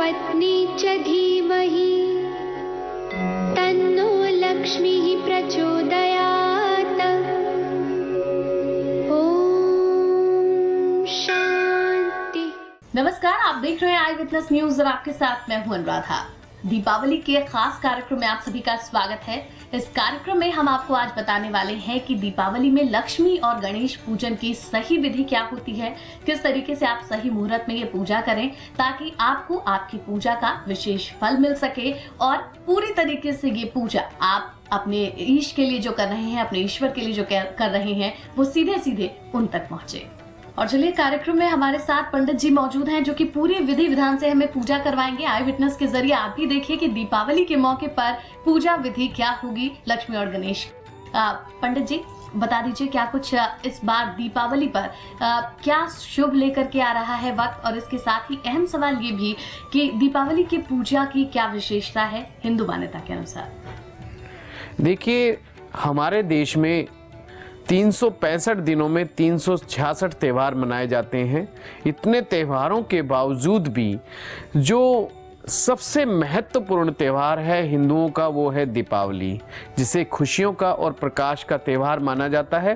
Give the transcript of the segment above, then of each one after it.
पत्नी च धीमहि तन्नो लक्ष्मीः प्रचोदयात्। ओम शांति। नमस्कार, आप देख रहे हैं आई विटनेस न्यूज और आपके साथ मैं हूं अनुराधा। दीपावली के खास कार्यक्रम में आप सभी का स्वागत है। इस कार्यक्रम में हम आपको आज बताने वाले हैं कि दीपावली में लक्ष्मी और गणेश पूजन की सही विधि क्या होती है, किस तरीके से आप सही मुहूर्त में ये पूजा करें ताकि आपको आपकी पूजा का विशेष फल मिल सके और पूरी तरीके से ये पूजा आप अपने ईश के लिए जो कर रहे हैं, अपने ईश्वर के लिए जो कर रहे हैं, वो सीधे सीधे उन तक पहुंचे। और चलिए, कार्यक्रम में हमारे साथ पंडित जी मौजूद हैं जो कि पूरी विधि विधान से हमें पूजा करवाएंगे। आई विटनेस के जरिए आप भी देखिए कि दीपावली के मौके पर पूजा विधि क्या होगी लक्ष्मी और गणेश। पंडित जी बता दीजिए, क्या कुछ इस बार दीपावली पर क्या शुभ लेकर के आ रहा है वक्त, और इसके साथ ही अहम सवाल ये भी कि दीपावली की पूजा की क्या विशेषता है हिंदू मान्यता के अनुसार। देखिए, हमारे देश में 365 दिनों में 366 त्यौहार मनाए जाते हैं। इतने त्योहारों के बावजूद भी जो सबसे महत्वपूर्ण त्यौहार है हिंदुओं का, वो है दीपावली, जिसे खुशियों का और प्रकाश का त्यौहार माना जाता है।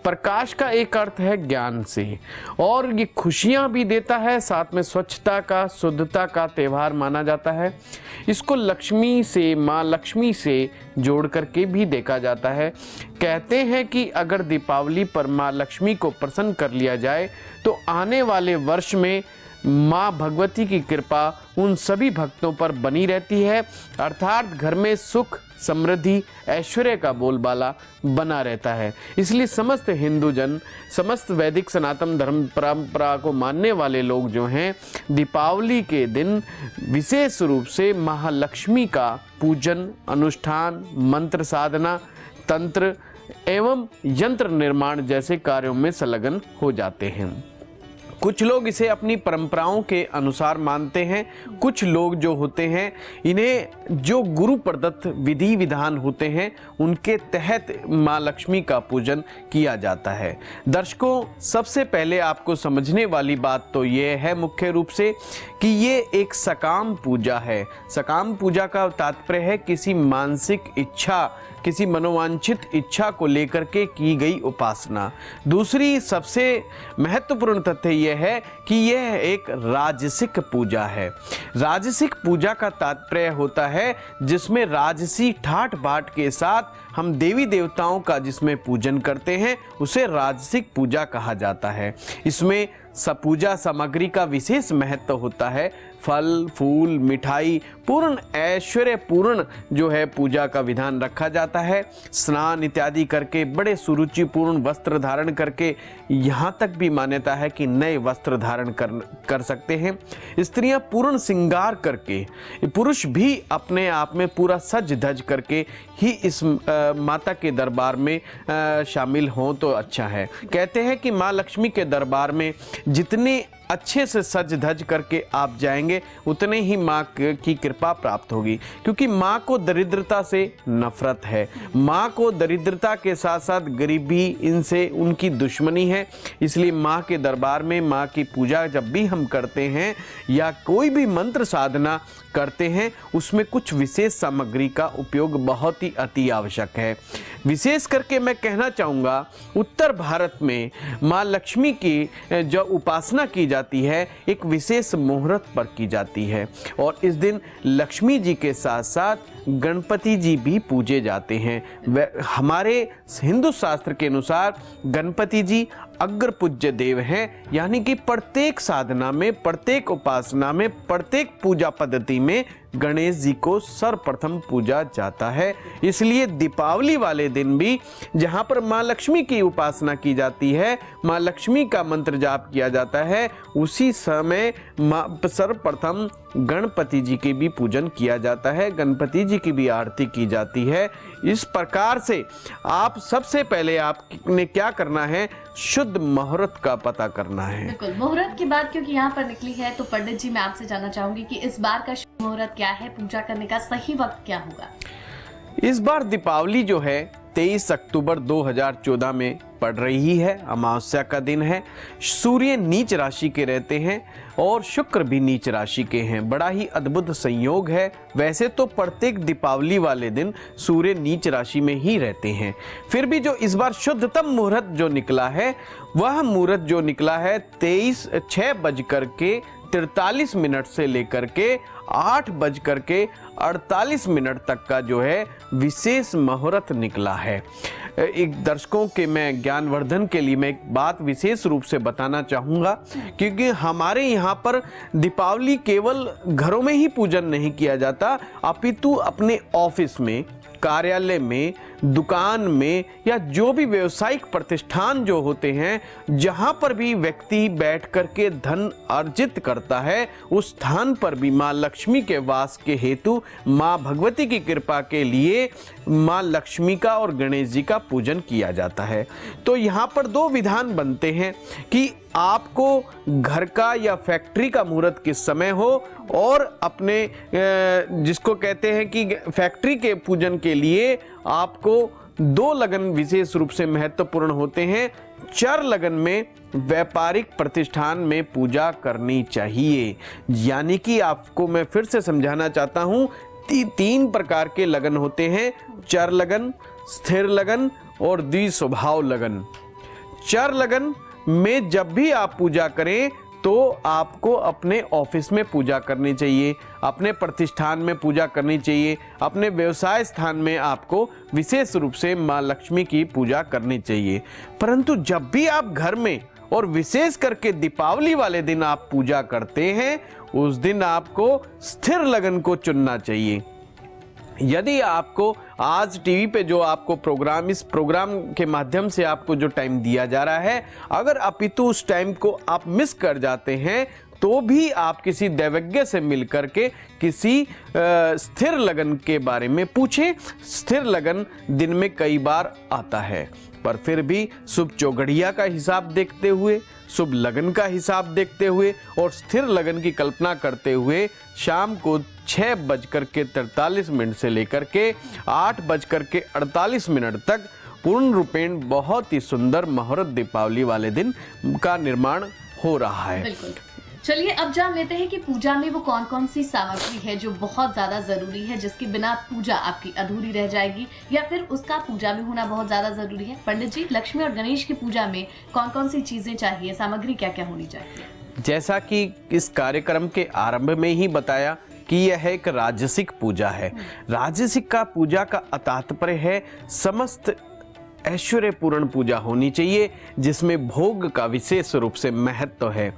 प्रकाश का एक अर्थ है ज्ञान से, और ये खुशियां भी देता है, साथ में स्वच्छता का, शुद्धता का त्यौहार माना जाता है। इसको लक्ष्मी से, माँ लक्ष्मी से जोड़ करके भी देखा जाता है। कहते हैं कि अगर दीपावली पर माँ लक्ष्मी को प्रसन्न कर लिया जाए तो आने वाले वर्ष में माँ भगवती की कृपा उन सभी भक्तों पर बनी रहती है, अर्थात घर में सुख, समृद्धि, ऐश्वर्य का बोलबाला बना रहता है। इसलिए समस्त हिंदू जन, समस्त वैदिक सनातन धर्म परंपरा को मानने वाले लोग जो हैं, दीपावली के दिन विशेष रूप से महालक्ष्मी का पूजन, अनुष्ठान, मंत्र साधना, तंत्र एवं यंत्र निर्माण जैसे कार्यों में संलग्न हो जाते हैं। कुछ लोग इसे अपनी परंपराओं के अनुसार मानते हैं। कुछ लोग जो होते हैं, इन्हें जो गुरु प्रदत्त विधि विधान होते हैं उनके तहत माँ लक्ष्मी का पूजन किया जाता है। दर्शकों, सबसे पहले आपको समझने वाली बात तो ये है मुख्य रूप से कि ये एक सकाम पूजा है। सकाम पूजा का तात्पर्य है किसी मानसिक इच्छा, किसी मनोवांछित इच्छा को लेकर के की गई उपासना। दूसरी सबसे महत्वपूर्ण तथ्य यह है कि यह एक राजसिक पूजा है। राजसिक पूजा का तात्पर्य होता है जिसमें राजसी ठाट बाट के साथ हम देवी देवताओं का जिसमें पूजन करते हैं, उसे राजसिक पूजा कहा जाता है। इसमें पूजा सामग्री का विशेष महत्व होता है। फल, फूल, मिठाई, पूर्ण ऐश्वर्य पूर्ण जो है पूजा का विधान रखा जाता है। स्नान इत्यादि करके, बड़े सुरुचिपूर्ण वस्त्र धारण करके, यहाँ तक भी मान्यता है कि नए वस्त्र धारण कर सकते हैं। स्त्रियां पूर्ण श्रृंगार करके, पुरुष भी अपने आप में पूरा सज धज करके ही इस माता के दरबार में शामिल हों तो अच्छा है। कहते हैं कि माँ लक्ष्मी के दरबार में जितने अच्छे से सज धज करके आप जाएंगे उतने ही माँ की कृपा प्राप्त होगी, क्योंकि माँ को दरिद्रता से नफरत है। माँ को दरिद्रता के साथ साथ गरीबी, इनसे उनकी दुश्मनी है। इसलिए माँ के दरबार में माँ की पूजा जब भी हम करते हैं या कोई भी मंत्र साधना करते हैं, उसमें कुछ विशेष सामग्री का उपयोग बहुत ही अति आवश्यक है। विशेष करके मैं कहना चाहूँगा, उत्तर भारत में माँ लक्ष्मी की जो उपासना की जाती है एक विशेष मुहूर्त पर की जाती है, और इस दिन लक्ष्मी जी के साथ साथ गणपति जी भी पूजे जाते हैं। हमारे हिंदू शास्त्र के अनुसार गणपति जी अग्र पूज्य देव हैं, यानी कि प्रत्येक साधना में, प्रत्येक उपासना में, प्रत्येक पूजा पद्धति में गणेश जी को सर्वप्रथम पूजा जाता है। इसलिए दीपावली वाले दिन भी जहाँ पर माँ लक्ष्मी की उपासना की जाती है, माँ लक्ष्मी का मंत्र जाप किया जाता है, उसी समय सर्वप्रथम गणपति जी की भी पूजन किया जाता है, गणपति जी की भी आरती की जाती है। इस प्रकार से आप सबसे पहले आपने क्या करना है, शुद्ध मुहूर्त का पता करना है। बिल्कुल, मुहूर्त की बात क्योंकि यहाँ पर निकली है, तो पंडित जी मैं आपसे जानना चाहूंगी कि इस बार का शुभ मुहूर्त क्या है, पूजा करने का सही वक्त क्या होगा? इस बार दीपावली जो है 23 अक्टूबर 2014 में पड़ रही है, अमावस्या का दिन है, सूर्य नीच राशि के रहते हैं और शुक्र भी नीच राशि के हैं। बड़ा ही अद्भुत संयोग है। वैसे तो प्रत्येक दीपावली वाले दिन सूर्य नीच राशि में ही रहते हैं, फिर भी जो इस बार शुद्धतम मुहूर्त जो निकला है, वह मुहूर्त जो निकला है 6:43 से लेकर के 8:48 तक का जो है विशेष मुहूर्त निकला है। एक दर्शकों के मैं ज्ञानवर्धन के लिए मैं एक बात विशेष रूप से बताना चाहूँगा, क्योंकि हमारे यहाँ पर दीपावली केवल घरों में ही पूजन नहीं किया जाता, अपितु अपने ऑफिस में, कार्यालय में, दुकान में या जो भी व्यवसायिक प्रतिष्ठान जो होते हैं, जहां पर भी व्यक्ति बैठ करके धन अर्जित करता है, उस स्थान पर भी माँ लक्ष्मी के वास के हेतु माँ भगवती की कृपा के लिए माँ लक्ष्मी का और गणेश जी का पूजन किया जाता है। तो यहाँ पर दो विधान बनते हैं कि आपको घर का या फैक्ट्री का मुहूर्त किस समय हो, और अपने जिसको कहते हैं कि फैक्ट्री के पूजन के लिए आपको 2 लगन विशेष रूप से महत्वपूर्ण होते हैं। चर लगन में व्यापारिक प्रतिष्ठान में पूजा करनी चाहिए। यानी कि आपको मैं फिर से समझाना चाहता हूं, 3 प्रकार के लगन होते हैं, चर लगन, स्थिर लगन और द्विस्वभाव लगन। चर लगन में जब भी आप पूजा करें तो आपको अपने ऑफिस में पूजा करनी चाहिए, अपने प्रतिष्ठान में पूजा करनी चाहिए, अपने व्यवसाय स्थान में आपको विशेष रूप से माँ लक्ष्मी की पूजा करनी चाहिए। परंतु जब भी आप घर में और विशेष करके दीपावली वाले दिन आप पूजा करते हैं, उस दिन आपको स्थिर लगन को चुनना चाहिए। यदि आपको आज टीवी पे जो आपको प्रोग्राम, इस प्रोग्राम के माध्यम से आपको जो टाइम दिया जा रहा है, अगर अपितु उस टाइम को आप मिस कर जाते हैं तो भी आप किसी दैवज्ञ से मिलकर के किसी स्थिर लगन के बारे में पूछें। स्थिर लगन दिन में कई बार आता है, पर फिर भी शुभ चौगड़िया का हिसाब देखते हुए, शुभ लगन का हिसाब देखते हुए और स्थिर लगन की कल्पना करते हुए शाम को 6:43 से लेकर के 8:48 तक पूर्ण रूपेण बहुत ही सुंदर मुहूर्त दीपावली वाले दिन का निर्माण हो रहा है। बिल्कुल। चलिए अब जान लेते हैं कि पूजा में वो कौन कौन सी सामग्री है जो बहुत ज्यादा जरूरी है, जिसके बिना पूजा आपकी अधूरी रह जाएगी, या फिर उसका पूजा में होना बहुत ज्यादा जरूरी है। पंडित जी, लक्ष्मी और गणेश की पूजा में कौन कौन सी चीजें चाहिए, सामग्री क्या क्या होनी चाहिए? जैसा कि इस कार्यक्रम के आरंभ में ही बताया कि यह एक राजसिक पूजा है। राजसिक का पूजा का तात्पर्य है समस्त ऐश्वर्यपूर्ण पूजा होनी चाहिए, जिसमें भोग का विशेष रूप से महत्व है।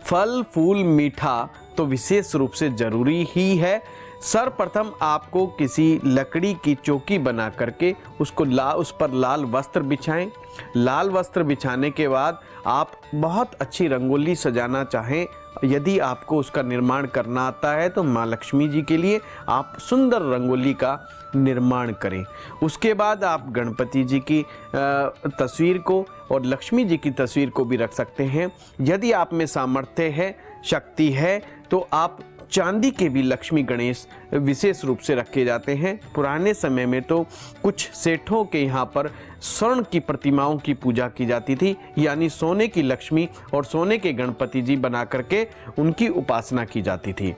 फल फूल मीठा तो विशेष रूप से जरूरी ही है। सर्वप्रथम आपको किसी लकड़ी की चौकी बना करके उसको उस पर लाल वस्त्र बिछाएं। लाल वस्त्र बिछाने के बाद आप बहुत अच्छी रंगोली सजाना चाहें, यदि आपको उसका निर्माण करना आता है तो माँ लक्ष्मी जी के लिए आप सुंदर रंगोली का निर्माण करें। उसके बाद आप गणपति जी की तस्वीर को और लक्ष्मी जी की तस्वीर को भी रख सकते हैं। यदि आप में सामर्थ्य है, शक्ति है, तो आप चांदी के भी लक्ष्मी गणेश विशेष रूप से रखे जाते हैं। पुराने समय में तो कुछ सेठों के यहाँ पर स्वर्ण की प्रतिमाओं की पूजा की जाती थी, यानी सोने की लक्ष्मी और सोने के गणपति जी बना करके उनकी उपासना की जाती थी।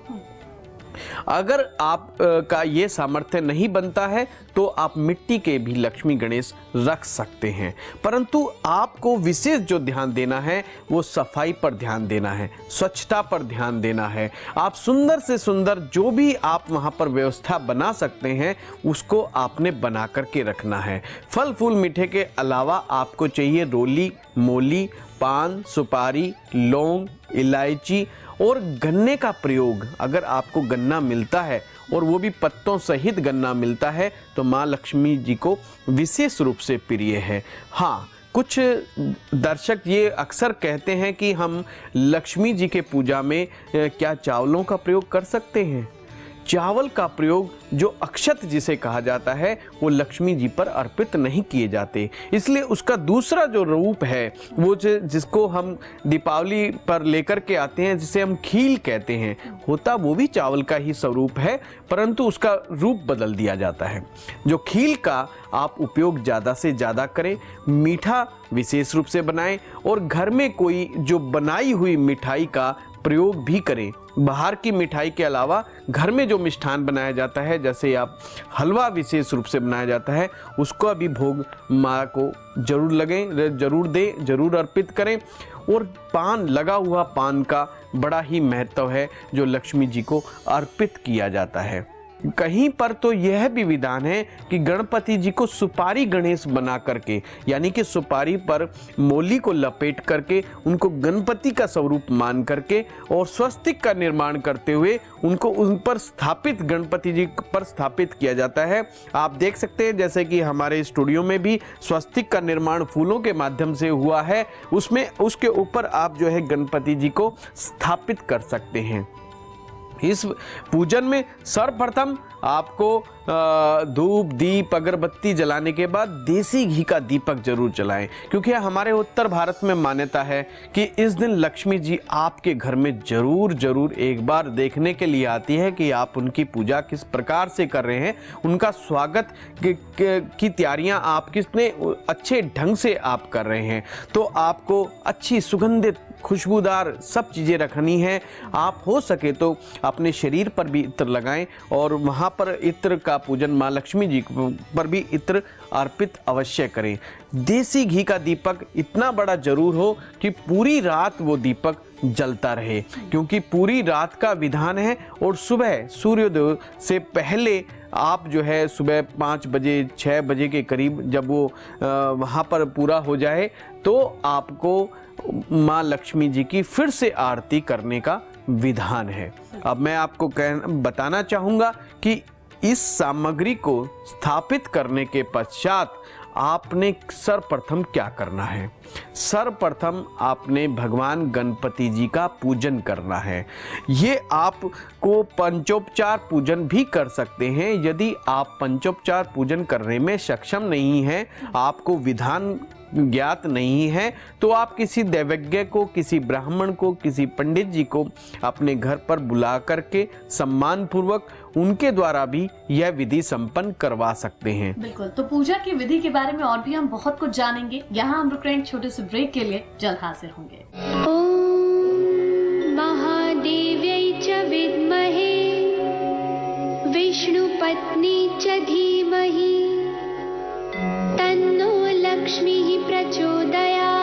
अगर आप का ये सामर्थ्य नहीं बनता है तो आप मिट्टी के भी लक्ष्मी गणेश रख सकते हैं, परंतु आपको विशेष जो ध्यान देना है वो सफाई पर ध्यान देना है, स्वच्छता पर ध्यान देना है। आप सुंदर से सुंदर जो भी आप वहाँ पर व्यवस्था बना सकते हैं उसको आपने बना करके रखना है। फल फूल मीठे के अलावा आपको चाहिए रोली, मोली, पान, सुपारी, लौंग, इलायची और गन्ने का प्रयोग। अगर आपको गन्ना मिलता है और वो भी पत्तों सहित गन्ना मिलता है तो माँ लक्ष्मी जी को विशेष रूप से प्रिय है। हाँ, कुछ दर्शक ये अक्सर कहते हैं कि हम लक्ष्मी जी के पूजा में क्या चावलों का प्रयोग कर सकते हैं? चावल का प्रयोग जो अक्षत जिसे कहा जाता है वो लक्ष्मी जी पर अर्पित नहीं किए जाते। इसलिए उसका दूसरा जो रूप है वो जिसको हम दीपावली पर लेकर के आते हैं, जिसे हम खील कहते हैं, होता वो भी चावल का ही स्वरूप है, परंतु उसका रूप बदल दिया जाता है। जो खील का आप उपयोग ज़्यादा से ज़्यादा करें, मीठा विशेष रूप से बनाएं और घर में कोई जो बनाई हुई मिठाई का प्रयोग भी करें। बाहर की मिठाई के अलावा घर में जो मिष्ठान बनाया जाता है, जैसे आप हलवा विशेष रूप से बनाया जाता है, उसको भी भोग माँ को जरूर लगें, जरूर दें, जरूर अर्पित करें। और पान, लगा हुआ पान का बड़ा ही महत्व है जो लक्ष्मी जी को अर्पित किया जाता है। कहीं पर तो यह भी विधान है कि गणपति जी को सुपारी गणेश बना करके, यानी कि सुपारी पर मोली को लपेट करके उनको गणपति का स्वरूप मान करके और स्वस्तिक का निर्माण करते हुए उनको उन पर स्थापित, गणपति जी पर स्थापित किया जाता है। आप देख सकते हैं जैसे कि हमारे स्टूडियो में भी स्वस्तिक का निर्माण फूलों के माध्यम से हुआ है, उसमें उसके ऊपर आप जो है गणपति जी को स्थापित कर सकते हैं। इस पूजन में सर्वप्रथम आपको धूप, दीप, अगरबत्ती जलाने के बाद देसी घी का दीपक जरूर जलाएं, क्योंकि हमारे उत्तर भारत में मान्यता है कि इस दिन लक्ष्मी जी आपके घर में जरूर एक बार देखने के लिए आती है कि आप उनकी पूजा किस प्रकार से कर रहे हैं, उनका स्वागत की तैयारियां आप कितने अच्छे ढंग से आप कर रहे हैं। तो आपको अच्छी सुगंधित खुशबूदार सब चीज़ें रखनी है। आप हो सके तो अपने शरीर पर भी इत्र लगाएं और वहाँ पर इत्र का पूजन माँ लक्ष्मी जी पर भी इत्र अर्पित अवश्य करें। देसी घी का दीपक इतना बड़ा जरूर हो कि पूरी रात वो दीपक जलता रहे, क्योंकि पूरी रात का विधान है। और सुबह सूर्योदय से पहले आप जो है सुबह 5 बजे 6 बजे के करीब जब वो वहाँ पर पूरा हो जाए तो आपको माँ लक्ष्मी जी की फिर से आरती करने का विधान है। अब मैं आपको बताना चाहूँगा कि इस सामग्री को स्थापित करने के पश्चात आपने सर्वप्रथम क्या करना है। सर्वप्रथम आपने भगवान गणपति जी का पूजन करना है। ये आपको पंचोपचार पूजन भी कर सकते हैं। यदि आप पंचोपचार पूजन करने में सक्षम नहीं हैं, आपको विधान ज्ञात नहीं है, तो आप किसी दैवज्ञ को, किसी ब्राह्मण को, किसी पंडित जी को अपने घर पर बुला करके सम्मान पूर्वक उनके द्वारा भी यह विधि संपन्न करवा सकते हैं। बिल्कुल, तो पूजा की विधि के बारे में और भी हम बहुत कुछ जानेंगे। यहाँ हम रुक रहे हैं छोटे से ब्रेक के लिए, जल्द हाजिर होंगे। ओम महादेव्यै च विद्महे विष्णुपत्नी च धीमहि तन्नो लक्ष्मीः प्रचोदयात्।